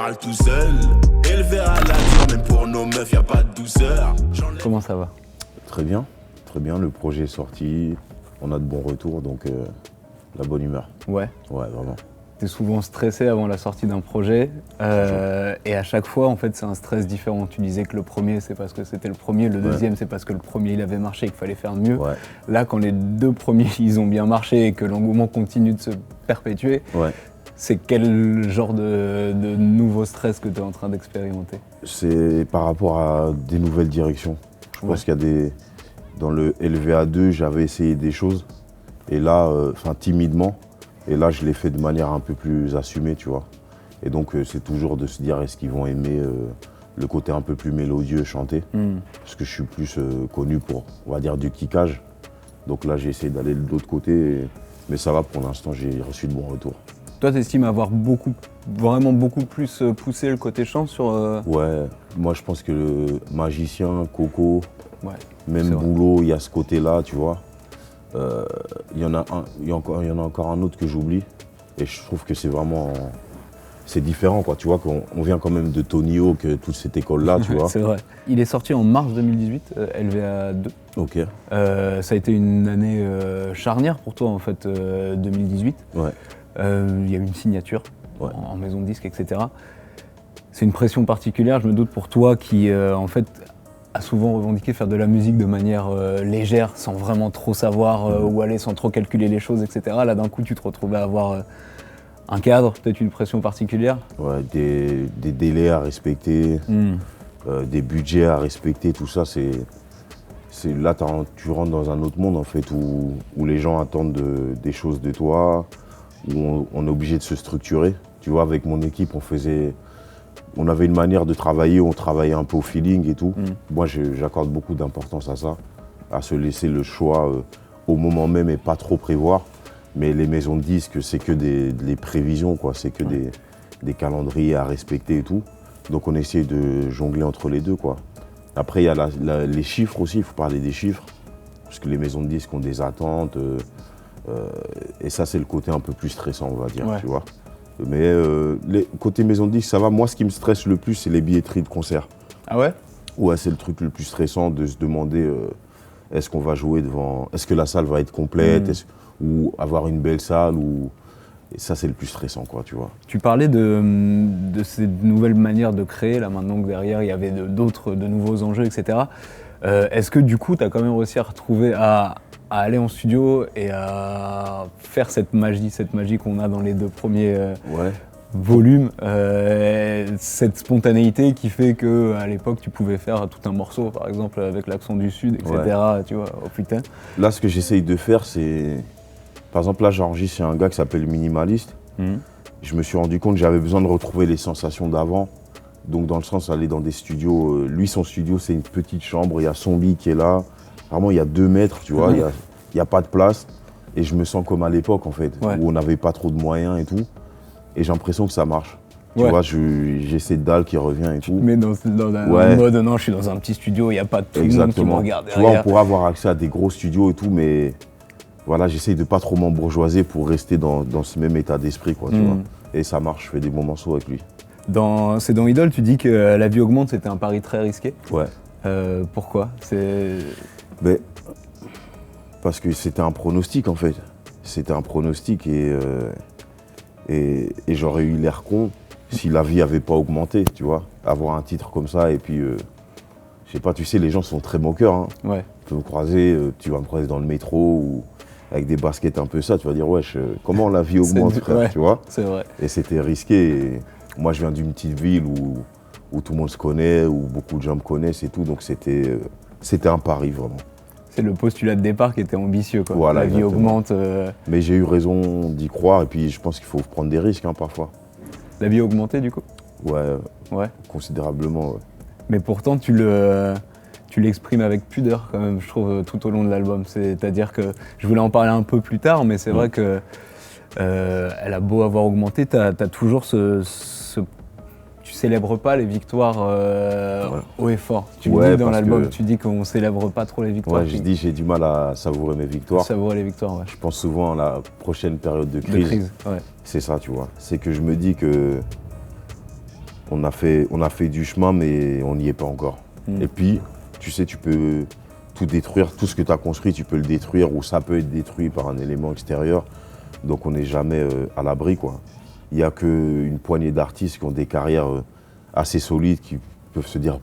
parle tout seul. Élevé à la dure, même pour nos meufs, y a pas de douceur. Comment ça va? Très bien, le projet est sorti, on a de bons retours, donc la bonne humeur. Ouais. Ouais, vraiment. T'es souvent stressé avant la sortie d'un projet et à chaque fois en fait c'est un stress différent. Tu disais que le premier c'est parce que c'était le premier, le deuxième c'est parce que le premier il avait marché et qu'il fallait faire mieux. Ouais. Là quand les deux premiers ils ont bien marché et que l'engouement continue de se perpétuer, c'est quel genre de nouveau stress que tu es en train d'expérimenter? C'est par rapport à des nouvelles directions. Je pense qu'il y a des... Dans le LVA2 j'avais essayé des choses et là, timidement, et là, je l'ai fait de manière un peu plus assumée, tu vois. Et donc, c'est toujours de se dire, est-ce qu'ils vont aimer le côté un peu plus mélodieux, chanté. Parce que je suis plus connu pour, on va dire, du kickage. Donc là, j'ai essayé d'aller de l'autre côté. Mais ça va, pour l'instant, j'ai reçu de bons retours. Toi, tu estimes avoir vraiment beaucoup plus poussé le côté chant sur... Ouais, moi, je pense que le magicien, Coco, même c'est vrai. Boulot, il y a ce côté-là, tu vois. Il y en a encore un autre que j'oublie et je trouve que c'est vraiment différent quoi, tu vois qu'on vient quand même de Tony Hawk, toute cette école là, tu vois. C'est vrai. Il est sorti en mars 2018, LVA2. Ok. Ça a été une année charnière pour toi en fait, 2018. Ouais. Il y a eu une signature en maison de disque, etc. C'est une pression particulière, je me doute pour toi qui en fait a souvent revendiqué faire de la musique de manière légère, sans vraiment trop savoir où aller, sans trop calculer les choses, etc. Là, d'un coup, tu te retrouvais à avoir un cadre, peut-être une pression particulière. Ouais, des délais à respecter, des budgets à respecter, tout ça, là, tu rentres dans un autre monde, en fait, où les gens attendent des choses de toi, où on est obligé de se structurer. Tu vois, avec mon équipe, on avait une manière de travailler, on travaillait un peu au feeling et tout. Moi, j'accorde beaucoup d'importance à ça, à se laisser le choix au moment même et pas trop prévoir. Mais les maisons de disques, c'est que des prévisions, quoi. C'est que des calendriers à respecter et tout. Donc, on essaie de jongler entre les deux, quoi. Après, il y a les chiffres aussi, il faut parler des chiffres. Parce que les maisons de disques ont des attentes. Et ça, c'est le côté un peu plus stressant, on va dire, tu vois. Mais côté maison de disques, ça va. Moi, ce qui me stresse le plus, c'est les billetteries de concert. Ah ouais? Ouais, c'est le truc le plus stressant de se demander est-ce qu'on va jouer devant... Est-ce que la salle va être complète ou avoir une belle salle Et ça, c'est le plus stressant, quoi, tu vois. Tu parlais de ces nouvelles manières de créer, là maintenant que derrière, il y avait de nouveaux enjeux, etc. Est-ce que du coup, tu as quand même réussi à retrouver, à aller en studio et à faire cette magie qu'on a dans les deux premiers volumes, cette spontanéité qui fait qu'à l'époque, tu pouvais faire tout un morceau, par exemple, avec l'accent du Sud, etc. Tu vois, oh putain. Là, ce que j'essaye de faire, c'est... Par exemple, là, j'enregistre chez un gars qui s'appelle Minimaliste. Je me suis rendu compte que j'avais besoin de retrouver les sensations d'avant. Donc, dans le sens, aller dans des studios. Lui, son studio, c'est une petite chambre. Il y a son lit qui est là. Vraiment, il y a 2 mètres, tu vois. Il n'y a pas de place. Et je me sens comme à l'époque, en fait, où on n'avait pas trop de moyens et tout. Et j'ai l'impression que ça marche. Tu vois, j'ai cette dalle qui revient et tout. Mais dans un mode, non, je suis dans un petit studio, il n'y a pas tout le monde qui me regarde derrière. Tu vois, on pourrait avoir accès à des gros studios et tout, mais voilà, j'essaye de pas trop m'embourgeoiser pour rester dans ce même état d'esprit, quoi, tu vois. Et ça marche, je fais des bons morceaux avec lui. C'est dans Idole, tu dis que La vie augmente, c'était un pari très risqué. Ouais. Pourquoi? Parce que c'était un pronostic, en fait. C'était un pronostic et j'aurais eu l'air con si la vie avait pas augmenté, tu vois. Avoir un titre comme ça et puis, je sais pas, tu sais, les gens sont très moqueurs. Hein. Ouais. Tu vas me croiser dans le métro ou avec des baskets un peu ça, tu vas dire, wesh, comment la vie augmente, frère, tu vois. C'est vrai. Et c'était risqué. Et moi, je viens d'une petite ville où tout le monde se connaît, où beaucoup de gens me connaissent et tout, donc c'était un pari, vraiment. C'est le postulat de départ qui était ambitieux, quoi. Voilà, la vie augmente. Mais j'ai eu raison d'y croire et puis je pense qu'il faut prendre des risques, hein, parfois. La vie a augmenté, du coup? Ouais, considérablement, ouais. Mais pourtant, tu l'exprimes avec pudeur, quand même, je trouve, tout au long de l'album. C'est-à-dire que, je voulais en parler un peu plus tard, mais c'est vrai que elle a beau avoir augmenté, t'as toujours tu célèbres pas les victoires haut et fort. Tu le dis dans l'album, tu dis qu'on célèbre pas trop les victoires. Ouais, j'ai du mal à savourer mes victoires. Savourer les victoires, ouais. Je pense souvent à la prochaine période de crise. Ouais. C'est ça, tu vois. C'est que je me dis que On a fait du chemin, mais on n'y est pas encore. Et puis, tu sais, tu peux tout détruire, tout ce que tu as construit, tu peux le détruire ou ça peut être détruit par un élément extérieur. Donc on n'est jamais à l'abri, quoi. Il n'y a qu'une poignée d'artistes qui ont des carrières assez solides, qui peuvent se dire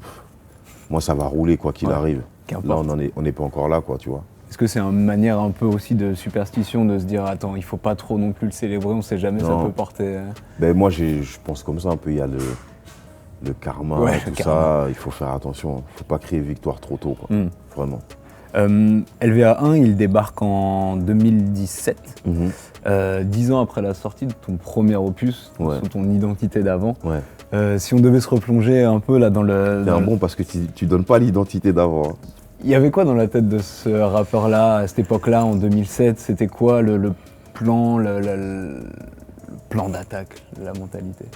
moi ça va rouler quoi qu'il arrive. Là on n'est pas encore là, quoi, tu vois. Est-ce que c'est une manière un peu aussi de superstition de se dire attends, il faut pas trop non plus le célébrer, on sait jamais, ça peut porter... Ben moi je pense comme ça un peu, il y a le karma, tout ça, il faut faire attention, il ne faut pas crier victoire trop tôt, quoi. Vraiment. LVA1, il débarque en 2017, 10 ans après la sortie de ton premier opus, sous ton identité d'avant. Si on devait se replonger un peu là dans le... C'est bon parce que tu donnes pas l'identité d'avant. Il y avait quoi dans la tête de ce rappeur-là, à cette époque-là, en 2007? C'était quoi le plan, le plan d'attaque, la mentalité?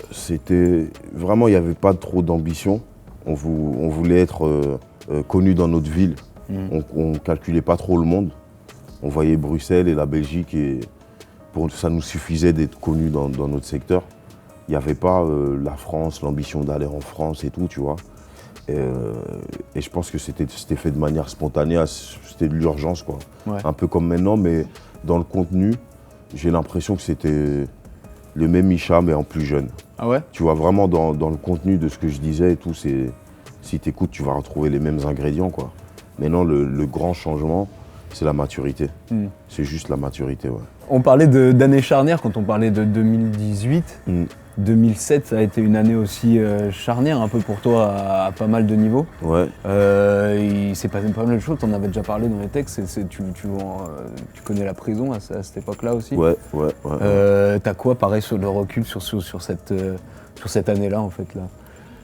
C'était... Vraiment, il n'y avait pas trop d'ambition. On voulait être connu dans notre ville. On ne calculait pas trop le monde. On voyait Bruxelles et la Belgique et ça nous suffisait d'être connus dans notre secteur. Il n'y avait pas la France, l'ambition d'aller en France et tout, tu vois. Et je pense que c'était fait de manière spontanée, c'était de l'urgence, quoi. Un peu comme maintenant, mais dans le contenu, j'ai l'impression que c'était le même Isha, mais en plus jeune. Ah ouais? Tu vois, vraiment dans le contenu de ce que je disais et tout, si tu écoutes, tu vas retrouver les mêmes ingrédients, quoi. Maintenant, le grand changement, c'est la maturité. C'est juste la maturité, ouais. On parlait d'années charnières quand on parlait de 2018. 2007, ça a été une année aussi charnière un peu pour toi à pas mal de niveaux. Ouais. Il s'est passé pas mal de choses, tu en avais déjà parlé dans les textes, tu connais la prison à cette époque-là aussi. Ouais. T'as quoi pareil sur le recul sur cette année-là en fait là?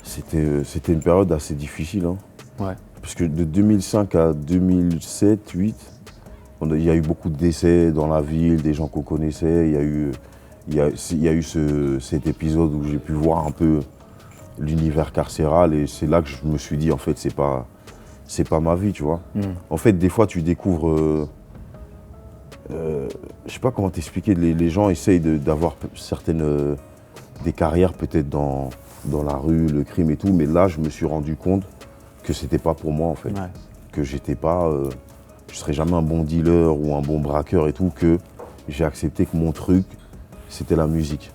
C'était une période assez difficile, hein. Ouais. Parce que de 2005 à 2007, 2008, il y a eu beaucoup de décès dans la ville, des gens qu'on connaissait. Il y a eu cet épisode où j'ai pu voir un peu l'univers carcéral et c'est là que je me suis dit en fait c'est pas ma vie, tu vois. En fait des fois tu découvres, je sais pas comment t'expliquer, les gens essayent d'avoir certaines des carrières peut-être dans la rue, le crime et tout, mais là je me suis rendu compte que c'était pas pour moi en fait, que j'étais pas, je serais jamais un bon dealer ou un bon braqueur et tout, que j'ai accepté que mon truc c'était la musique.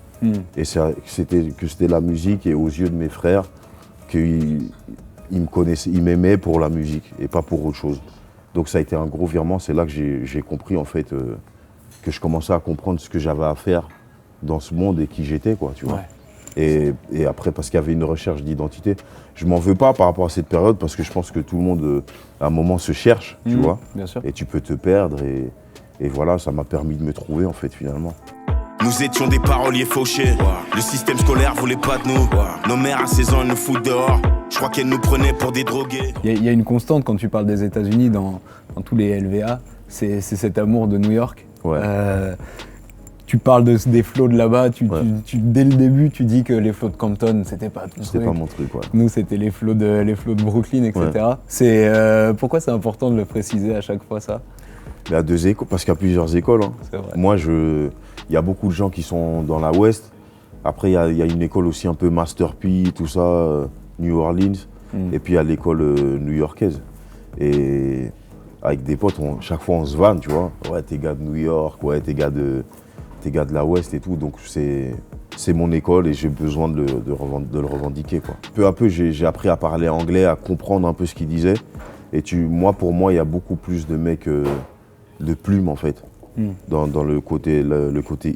Et c'était la musique et aux yeux de mes frères qu'ils me connaissaient, ils m'aimaient pour la musique et pas pour autre chose. Donc ça a été un gros virement, c'est là que j'ai compris en fait que je commençais à comprendre ce que j'avais à faire dans ce monde et qui j'étais, quoi, tu vois. Et après, parce qu'il y avait une recherche d'identité, je m'en veux pas par rapport à cette période parce que je pense que tout le monde à un moment se cherche, tu vois. Bien sûr. Et tu peux te perdre et voilà, ça m'a permis de me trouver en fait finalement. Nous étions des paroliers fauchés. Le système scolaire voulait pas de nous. Nos mères à 16 ans nous foutent dehors. Je crois qu'elles nous prenaient pour des drogués. Il y a une constante quand tu parles des États-Unis dans tous les LVA, c'est cet amour de New York. Tu parles des flots de là-bas, dès le début tu dis que les flots de Compton c'était pas ton truc. C'était pas mon truc, ouais. Nous c'était les flots de Brooklyn, etc. Pourquoi c'est important de le préciser à chaque fois ça? Il y a deux écoles, parce qu'il y a plusieurs écoles, hein. C'est vrai. Moi il y a beaucoup de gens qui sont dans la Ouest. Après il y a une école aussi un peu Master P, tout ça, New Orleans. Et puis il y a l'école new-yorkaise. Et avec des potes, chaque fois on se vanne, tu vois. Ouais, t'es gars de New York, ouais, t'es gars de la Ouest et tout, donc c'est mon école et j'ai besoin de le revendiquer, quoi. Peu à peu, j'ai appris à parler anglais, à comprendre un peu ce qu'ils disaient. Et pour moi, il y a beaucoup plus de mecs de plumes, en fait, dans le côté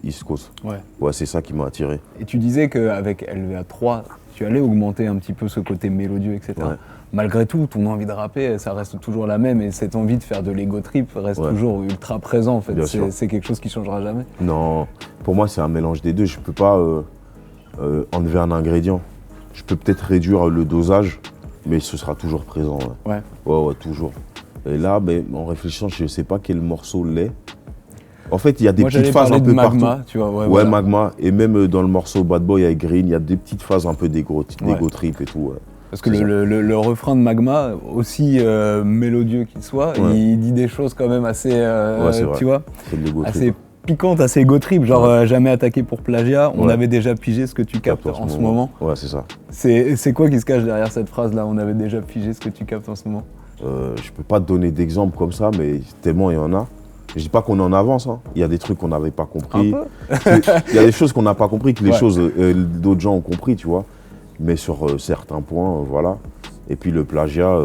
East Coast. Ouais, c'est ça qui m'a attiré. Et tu disais qu'avec LVA3, tu allais augmenter un petit peu ce côté mélodieux, etc. Ouais. Malgré tout, ton envie de rapper, ça reste toujours la même et cette envie de faire de l'ego trip reste toujours ultra présent en fait. C'est quelque chose qui changera jamais. Non, pour moi c'est un mélange des deux. Je peux pas enlever un ingrédient. Je peux peut-être réduire le dosage, mais ce sera toujours présent. Ouais, toujours. Et là, en réfléchissant, je sais pas quel morceau l'est. En fait, il y a des petites phases un peu Magma, partout. Tu vois, Magma. Et même dans le morceau Bad Boy avec Green, il y a des petites phases un peu d'ego trip et tout. Ouais. Parce que le refrain de Magma, aussi mélodieux qu'il soit, il dit des choses quand même assez, tu vois, assez piquante, assez ego trip, genre jamais attaqué pour plagiat. On Ouais. avait déjà pigé ce que tu captes en ce moment. Ouais, c'est ça. C'est quoi qui se cache derrière cette phrase-là? On avait déjà pigé ce que tu captes en ce moment. Je peux pas te donner d'exemple comme ça, mais tellement il y en a. Je dis pas qu'on est en avance, hein. Il y a des trucs qu'on n'avait pas compris. Il y a des choses qu'on n'a pas compris, que les choses d'autres gens ont compris, tu vois. Mais sur certains points, voilà. Et puis le plagiat,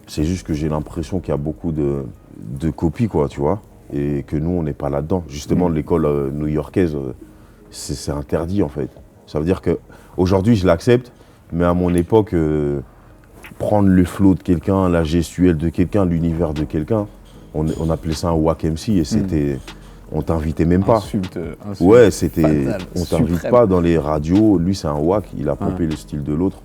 c'est juste que j'ai l'impression qu'il y a beaucoup de copies, quoi, tu vois. Et que nous, on n'est pas là-dedans. Justement, l'école new-yorkaise, c'est interdit, en fait. Ça veut dire qu'aujourd'hui, je l'accepte, mais à mon époque, prendre le flow de quelqu'un, la gestuelle de quelqu'un, l'univers de quelqu'un, on appelait ça un wack MC et c'était... On t'invitait même pas. Insulte Ouais, c'était... fatale, On t'invite suprême. pas dans les radios. Lui, c'est un wack, il a pompé le style de l'autre.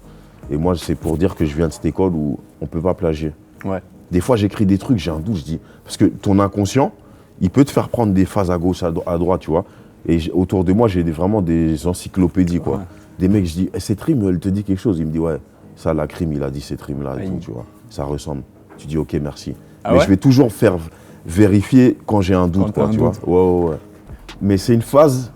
Et moi, c'est pour dire que je viens de cette école où on peut pas plagier. Ouais. Des fois, j'écris des trucs, j'ai un doute, je dis... Parce que ton inconscient, il peut te faire prendre des phases à gauche, à droite, tu vois. Et autour de moi, j'ai vraiment des encyclopédies, quoi. Ouais. Des mecs, je dis, cette rime, elle te dit quelque chose. Il me dit, ouais, ça, la crime, il a dit cette rime-là et Aïe. tout, tu vois. Ça ressemble. Tu dis, ok, merci. Ah Mais ouais je vais toujours faire vérifier quand j'ai un doute, Quand t'as quoi, un tu doute. vois. Ouais. Mais c'est une phase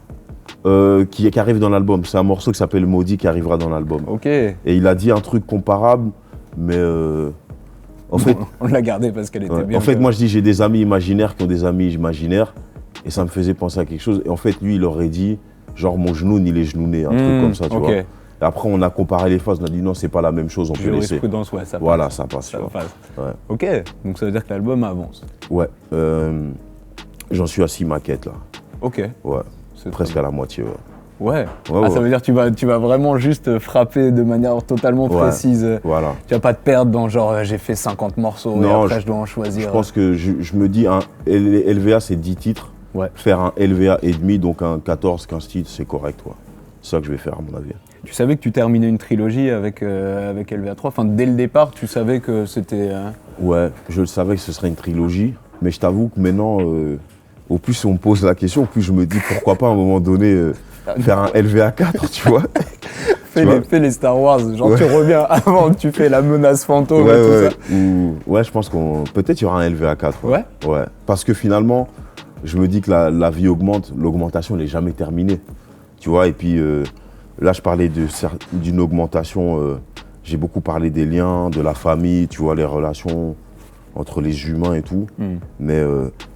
qui arrive dans l'album. C'est un morceau qui s'appelle Maudit qui arrivera dans l'album. Ok. Et il a dit un truc comparable, mais en fait, On l'a gardé parce qu'elle était ouais. bien. En fait, moi je dis j'ai des amis imaginaires qui ont des amis imaginaires et ça me faisait penser à quelque chose. Et en fait, lui, il aurait dit genre mon genou, il est genouné, un truc comme ça, tu vois. Et après, on a comparé les phases, on a dit non, c'est pas la même chose, on peut laisser. Jurisprudence, ouais, ça passe. Voilà, ça passe. Ça tu vois. passe. Ouais. Ok, donc ça veut dire que l'album avance. Ouais. J'en suis à 6 maquettes là. Ok. Ouais. C'est Presque très à la moitié. Ouais. bien. Ouais. Ouais, Ça ouais. veut dire que tu vas vraiment juste frapper de manière totalement Ouais. précise. Voilà. Tu vas pas te perdre dans genre j'ai fait 50 morceaux Non, et après je dois en choisir. Je pense que je me dis un LVA c'est 10 titres. Ouais. Faire un LVA et demi, donc un 14-15 titres, c'est correct, quoi. C'est ça que je vais faire à mon avis. Tu savais que tu terminais une trilogie avec LVA3. Enfin, dès le départ, tu savais que c'était. Ouais, je le savais que ce serait une trilogie, mais je t'avoue que maintenant, au plus on me pose la question, au plus je me dis pourquoi pas à un moment donné faire un LVA 4, tu vois. Fais les Star Wars, genre Ouais. tu reviens avant, tu fais la menace fantôme et tout ça. Ouais, je pense qu'on peut-être il y aura un LVA 4. Ouais. Ouais. Parce que finalement, je me dis que la vie augmente, l'augmentation n'est jamais terminée. Tu vois, et puis là, je parlais d'une augmentation, j'ai beaucoup parlé des liens, de la famille, tu vois, les relations entre les humains et tout. Mais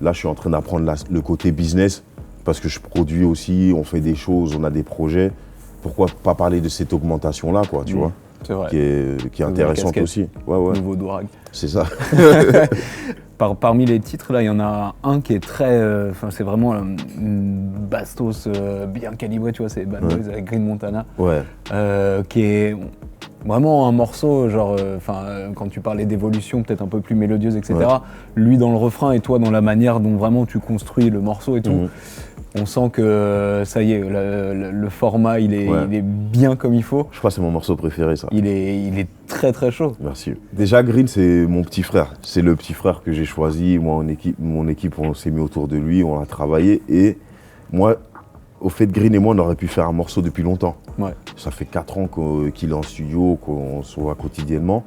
là, je suis en train d'apprendre le côté business parce que je produis aussi, on fait des choses, on a des projets. Pourquoi pas parler de cette augmentation-là, quoi, tu vois, C'est vrai. qui est intéressante casquette. aussi. Ouais, Nouveau Dourag. c'est ça. Parmi les titres, là, il y en a un qui est très. C'est vraiment une bastos bien calibrée, tu vois, c'est Bad Boys avec Green Montana. Ouais. Qui est vraiment un morceau, genre, quand tu parlais d'évolution, peut-être un peu plus mélodieuse, etc. Ouais. Lui dans le refrain et toi dans la manière dont vraiment tu construis le morceau et tout. On sent que ça y est, le format il est bien comme il faut. Je crois que c'est mon morceau préféré, ça. Il est très très chaud. Merci. Déjà, Green, c'est mon petit frère. C'est le petit frère que j'ai choisi. Moi, mon équipe, on s'est mis autour de lui, on a travaillé. Et moi, au fait, Green et moi, on aurait pu faire un morceau depuis longtemps. Ouais. Ça fait 4 ans qu'il est en studio, qu'on se voit quotidiennement.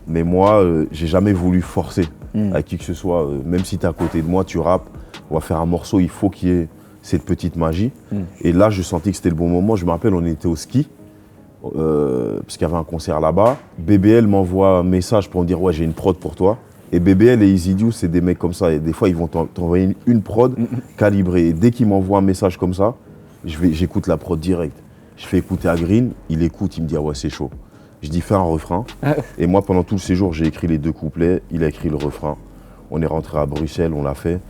Mais moi, j'ai jamais voulu forcer à qui que ce soit. Même si tu es à côté de moi, tu rappes, on va faire un morceau, il faut qu'il y ait cette petite magie. Et là, je sentis que c'était le bon moment. Je me rappelle, on était au ski. Parce qu'il y avait un concert là-bas. BBL m'envoie un message pour me dire « Ouais, j'ai une prod pour toi ». Et BBL et Easydew, c'est des mecs comme ça. Et des fois, ils vont t'envoyer une prod calibrée. Et dès qu'ils m'envoient un message comme ça, j'écoute la prod direct. Je fais écouter à Green, il écoute, il me dit « Ah ouais, c'est chaud ». Je dis « Fais un refrain ». Et moi, pendant tout le séjour, j'ai écrit les 2 couplets. Il a écrit le refrain. On est rentré à Bruxelles, on l'a fait.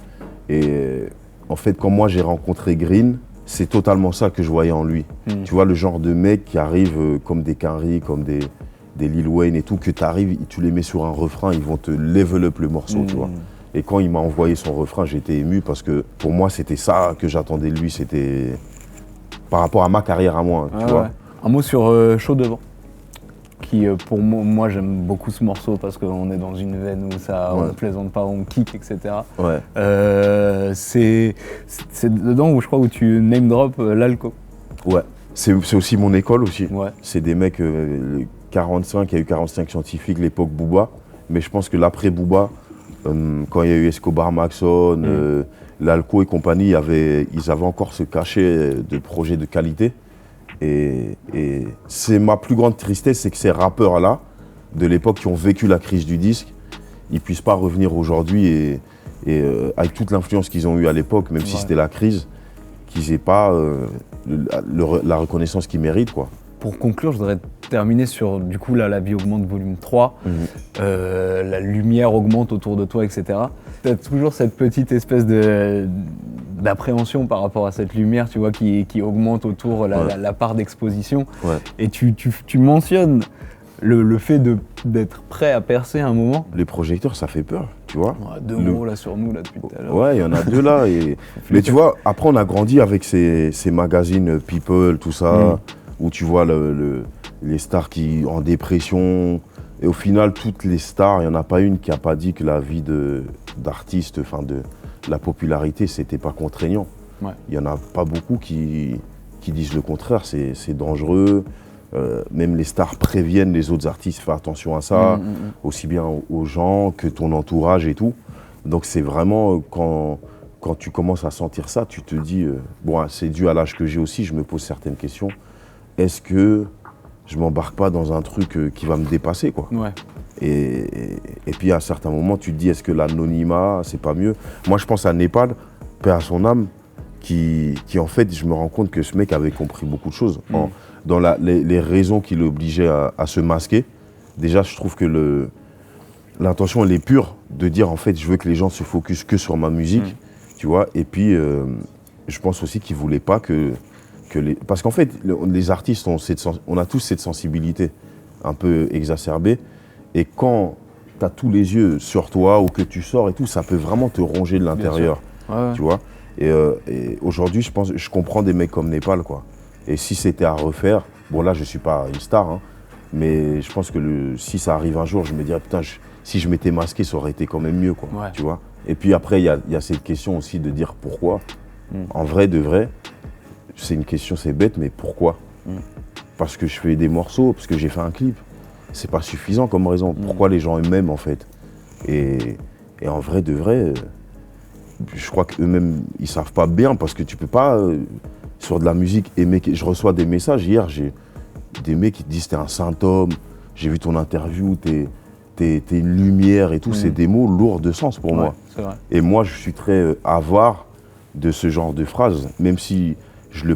Et en fait, quand moi, j'ai rencontré Green, c'est totalement ça que je voyais en lui. Tu vois, le genre de mec qui arrive comme des Quinry, comme des Lil Wayne et tout, que tu arrives, tu les mets sur un refrain, ils vont te level up le morceau, tu vois. Et quand il m'a envoyé son refrain, j'étais ému parce que pour moi, c'était ça que j'attendais de lui. C'était par rapport à ma carrière à moi, tu vois. Ouais. Un mot sur Chaud Devant, qui pour moi j'aime beaucoup ce morceau parce qu'on est dans une veine où ça, on ne plaisante pas, on kick, etc. Ouais. C'est dedans où je crois où tu name drop l'alco. Ouais. C'est aussi mon école aussi. Ouais. C'est des mecs, 45, il y a eu 45 scientifiques, l'époque Booba. Mais je pense que l'après Booba, Quand il y a eu Escobar Maxon, l'Alco et compagnie, ils avaient encore ce cachet de projets de qualité. Et c'est ma plus grande tristesse, c'est que ces rappeurs-là, de l'époque, qui ont vécu la crise du disque, ils ne puissent pas revenir aujourd'hui et avec toute l'influence qu'ils ont eue à l'époque, même si c'était la crise, qu'ils n'aient pas la reconnaissance qu'ils méritent, quoi. Pour conclure, je voudrais terminer sur, du coup, là, La vie augmente volume 3, la lumière augmente autour de toi, etc. Tu as toujours cette petite espèce d'appréhension par rapport à cette lumière, tu vois, qui augmente autour la part d'exposition. Ouais. Et tu mentionnes le fait d'être prêt à percer à un moment. Les projecteurs, ça fait peur, tu vois. Ouais, deux gros là sur nous, là, depuis tout à l'heure. Ouais, il y en a deux là. Mais tu vois, après, on a grandi avec ces magazines People, tout ça, où tu vois les stars qui en dépression. Et au final, toutes les stars, il n'y en a pas une qui n'a pas dit que la vie d'artiste, enfin de la popularité, c'était pas contraignant. Ouais. Il n'y en a pas beaucoup qui disent le contraire, c'est dangereux. Même les stars préviennent les autres artistes, fais attention à ça, aussi bien aux gens que ton entourage et tout. Donc c'est vraiment quand tu commences à sentir ça, tu te dis, bon, c'est dû à l'âge que j'ai aussi, je me pose certaines questions. Est-ce que je m'embarque pas dans un truc qui va me dépasser, quoi. Ouais. Et puis à un certain moment, tu te dis, est-ce que l'anonymat, c'est pas mieux? Moi, je pense à Népal, paix à son âme, qui en fait, je me rends compte que ce mec avait compris beaucoup de choses. Dans les raisons qui l'obligeaient à se masquer. Déjà, je trouve que l'intention, elle est pure, de dire, en fait, je veux que les gens se focusent que sur ma musique, tu vois. Et puis, je pense aussi qu'il voulait pas que parce qu'en fait, les artistes, on a tous cette sensibilité un peu exacerbée. Et quand tu as tous les yeux sur toi ou que tu sors et tout, ça peut vraiment te ronger de l'intérieur, tu vois. Et aujourd'hui, je comprends des mecs comme Népal, quoi. Et si c'était à refaire, bon là, je suis pas une star, hein, mais je pense que si ça arrive un jour, je me dirais, putain, si je m'étais masqué, ça aurait été quand même mieux, quoi, tu vois. Et puis après, il y a cette question aussi de dire pourquoi. En vrai, de vrai, c'est une question, c'est bête, mais pourquoi? Parce que je fais des morceaux, parce que j'ai fait un clip. C'est pas suffisant comme raison. Pourquoi les gens m'aiment, en fait? Et en vrai, de vrai, je crois qu'eux-mêmes, ils savent pas bien, parce que tu peux pas, sur de la musique, aimer. Je reçois des messages. Hier, j'ai des mecs qui te disent, t'es un saint homme, j'ai vu ton interview, t'es une lumière et tout. C'est des mots lourds de sens pour moi. C'est vrai. Et moi, je suis très avare de ce genre de phrases, même si je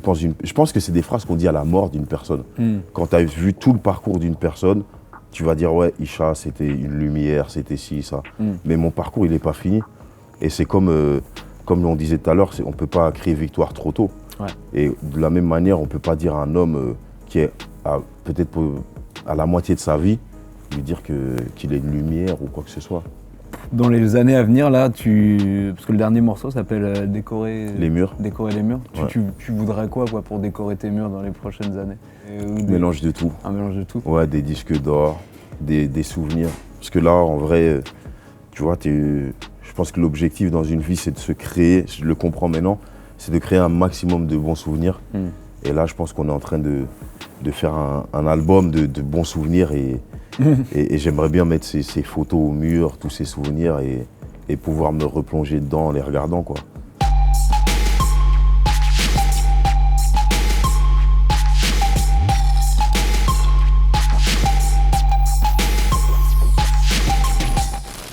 pense que c'est des phrases qu'on dit à la mort d'une personne. Quand tu as vu tout le parcours d'une personne, tu vas dire, ouais, Isha, c'était une lumière, c'était ci, ça. Mais mon parcours, il n'est pas fini. Et c'est comme on disait tout à l'heure, on ne peut pas crier victoire trop tôt. Ouais. Et de la même manière, on ne peut pas dire à un homme qui est peut-être à la moitié de sa vie, lui dire qu'il est une lumière ou quoi que ce soit. Dans les années à venir, là, parce que le dernier morceau s'appelle Décorer les murs. Décorer les murs. Ouais. Tu voudrais quoi pour décorer tes murs dans les prochaines années? Mélange de tout. Un mélange de tout. Ouais, des disques d'or, des souvenirs. Parce que là, en vrai, tu vois, je pense que l'objectif dans une vie, c'est de se créer, je le comprends maintenant, c'est de créer un maximum de bons souvenirs. Et là, je pense qu'on est en train de faire un album de bons souvenirs et j'aimerais bien mettre ces photos au mur, tous ces souvenirs et pouvoir me replonger dedans en les regardant, quoi.